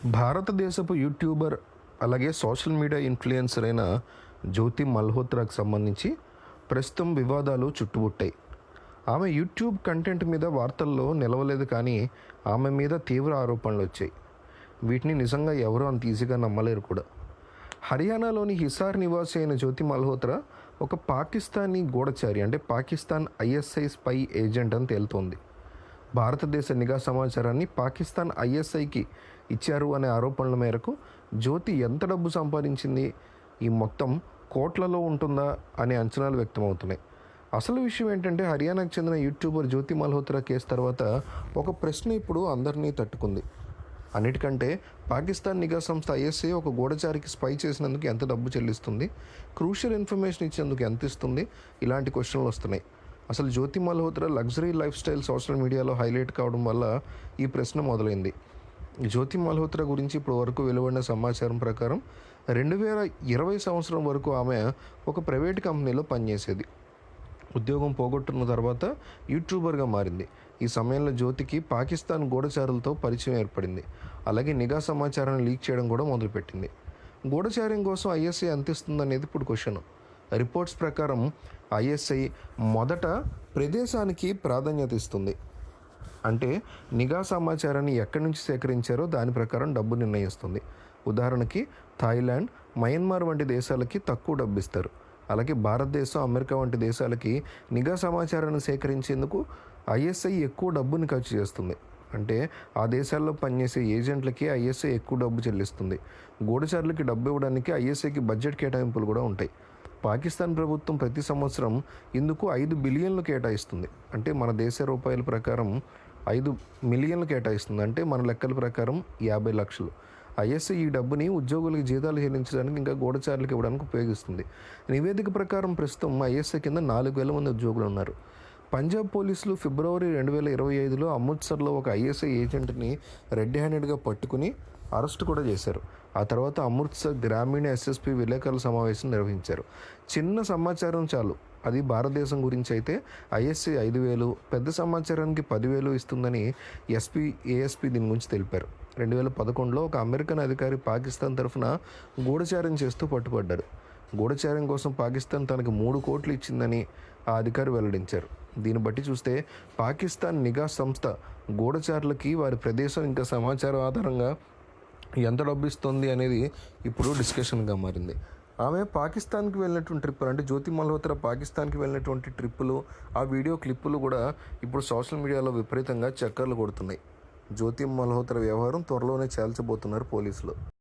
భారతదేశపు యూట్యూబర్ అలాగే social media influencer అయిన జ్యోతి మల్హోత్రాకు సంబంధించి ప్రస్తుతం వివాదాలు చుట్టుముట్టాయి. ఆమె యూట్యూబ్ కంటెంట్ మీద వార్తల్లో నిలవలేదు, కానీ ఆమె మీద తీవ్ర ఆరోపణలు వచ్చాయి. వీటిని నిజంగా ఎవరూ అంత ఈజీగా నమ్మలేరు కూడా. హర్యానాలోని హిసార్ నివాసి అయిన జ్యోతి మల్హోత్రా ఒక పాకిస్తానీ గూఢచారి, అంటే పాకిస్తాన్ ఐఎస్ఐ స్పై ఏజెంట్ అని తేలుతోంది. భారతదేశ నిఘా సమాచారాన్ని పాకిస్తాన్ ఐఎస్ఐకి ఇచ్చారు అనే ఆరోపణల మేరకు జ్యోతి ఎంత డబ్బు సంపాదించింది, ఈ మొత్తం కోట్లలో ఉంటుందా అనే అంచనాలు వ్యక్తమవుతున్నాయి. అసలు విషయం ఏంటంటే, హర్యానాకు చెందిన యూట్యూబర్ జ్యోతి మల్హోత్రా కేసు తర్వాత ఒక ప్రశ్న ఇప్పుడు అందరినీ తట్టుకుంది. అన్నిటికంటే పాకిస్తాన్ నిఘా సంస్థ ఐఎస్ఐ ఒక గూఢచారికి స్పై చేసినందుకు ఎంత డబ్బు చెల్లిస్తుంది, క్రూషియల్ ఇన్ఫర్మేషన్ ఇచ్చేందుకు ఎంత ఇస్తుంది, ఇలాంటి క్వశ్చన్లు వస్తున్నాయి. అసలు Jyoti Malhotra luxury life style social మీడియాలో హైలైట్ కావడం వల్ల ఈ ప్రశ్న మొదలైంది. జ్యోతి మల్హోత్రా గురించి ఇప్పుడు వరకు వెలువడిన సమాచారం ప్రకారం 2020 సంవత్సరం వరకు ఆమె ఒక ప్రైవేట్ కంపెనీలో పనిచేసేది. ఉద్యోగం పోగొట్టున్న తర్వాత యూట్యూబర్గా మారింది. ఈ సమయంలో జ్యోతికి పాకిస్తాన్ గూఢచారులతో పరిచయం ఏర్పడింది. అలాగే నిఘా సమాచారాన్ని లీక్ చేయడం కూడా మొదలుపెట్టింది. గూఢచార్యం కోసం ఐఎస్ఐ అంతిస్తుందనేది ఇప్పుడు క్వశ్చన్. రిపోర్ట్స్ ప్రకారం ఐఎస్ఐ మొదట ప్రదేశానికి ప్రాధాన్యత ఇస్తుంది. అంటే నిఘా సమాచారాన్ని ఎక్కడి నుంచి సేకరించారో దాని ప్రకారం డబ్బు నిర్ణయిస్తుంది. ఉదాహరణకి థాయిలాండ్, మయన్మార్ వంటి దేశాలకి తక్కువ డబ్బు ఇస్తారు. అలాగే భారతదేశం, అమెరికా వంటి దేశాలకి నిఘా సమాచారాన్ని సేకరించేందుకు ఐఎస్ఐ ఎక్కువ డబ్బుని ఖర్చు చేస్తుంది. అంటే ఆ దేశాల్లో పనిచేసే ఏజెంట్లకి ఐఎస్ఐ ఎక్కువ డబ్బు చెల్లిస్తుంది. గూఢచారులకి డబ్బు ఇవ్వడానికి ఐఎస్ఐకి బడ్జెట్ కేటాయింపులు కూడా ఉంటాయి. పాకిస్తాన్ ప్రభుత్వం ప్రతి సంవత్సరం ఇందుకు 5 బిలియన్లు కేటాయిస్తుంది. అంటే మన దేశ రూపాయల ప్రకారం 5 మిలియన్లు కేటాయిస్తుంది. అంటే మన లెక్కల ప్రకారం 50 లక్షలు. ఐఎస్ఐ ఈ డబ్బుని ఉద్యోగులకు జీతాలు చెల్లించడానికి, ఇంకా గూఢచారులకు ఇవ్వడానికి ఉపయోగిస్తుంది. నివేదిక ప్రకారం ప్రస్తుతం ఐఎస్ఐ కింద 4,000 మంది ఉద్యోగులు ఉన్నారు. పంజాబ్ పోలీసులు ఫిబ్రవరి 2025లో అమృత్సర్లో ఒక ఐఎస్ఐ ఏజెంట్ని రెడ్ హ్యాండెడ్గా పట్టుకుని అరెస్ట్ కూడా చేశారు. ఆ తర్వాత అమృత్సర్ గ్రామీణ ఎస్ఎస్పీ విలేకరుల సమావేశం నిర్వహించారు. చిన్న సమాచారం చాలు, అది భారతదేశం గురించి అయితే ఐఎస్ఐ 5,000, పెద్ద సమాచారానికి 10,000 ఇస్తుందని ఏఎస్పీ దీని గురించి తెలిపారు. 2011లో ఒక అమెరికన్ అధికారి పాకిస్తాన్ తరఫున గూఢచార్యం చేస్తూ పట్టుబడ్డారు. గూఢచార్యం కోసం పాకిస్తాన్ తనకి 3 కోట్లు ఇచ్చిందని ఆ అధికారి వెల్లడించారు. దీన్ని బట్టి చూస్తే పాకిస్తాన్ నిఘా సంస్థ గూఢచారులకి వారి ప్రదేశం, ఇంకా సమాచారం ఆధారంగా ఎంత డబ్బు ఇస్తుంది అనేది ఇప్పుడు డిస్కషన్గా మారింది. ఆమె పాకిస్తాన్కి వెళ్ళినటువంటి ట్రిప్పులు, అంటే జ్యోతి మల్హోత్రా పాకిస్తాన్కి వెళ్ళినటువంటి ట్రిప్పులు, ఆ వీడియో క్లిప్పులు కూడా ఇప్పుడు సోషల్ మీడియాలో విపరీతంగా చక్కర్లు కొడుతున్నాయి. జ్యోతి మల్హోత్రా వ్యవహారం త్వరలోనే తేల్చబోతున్నారు పోలీసులు.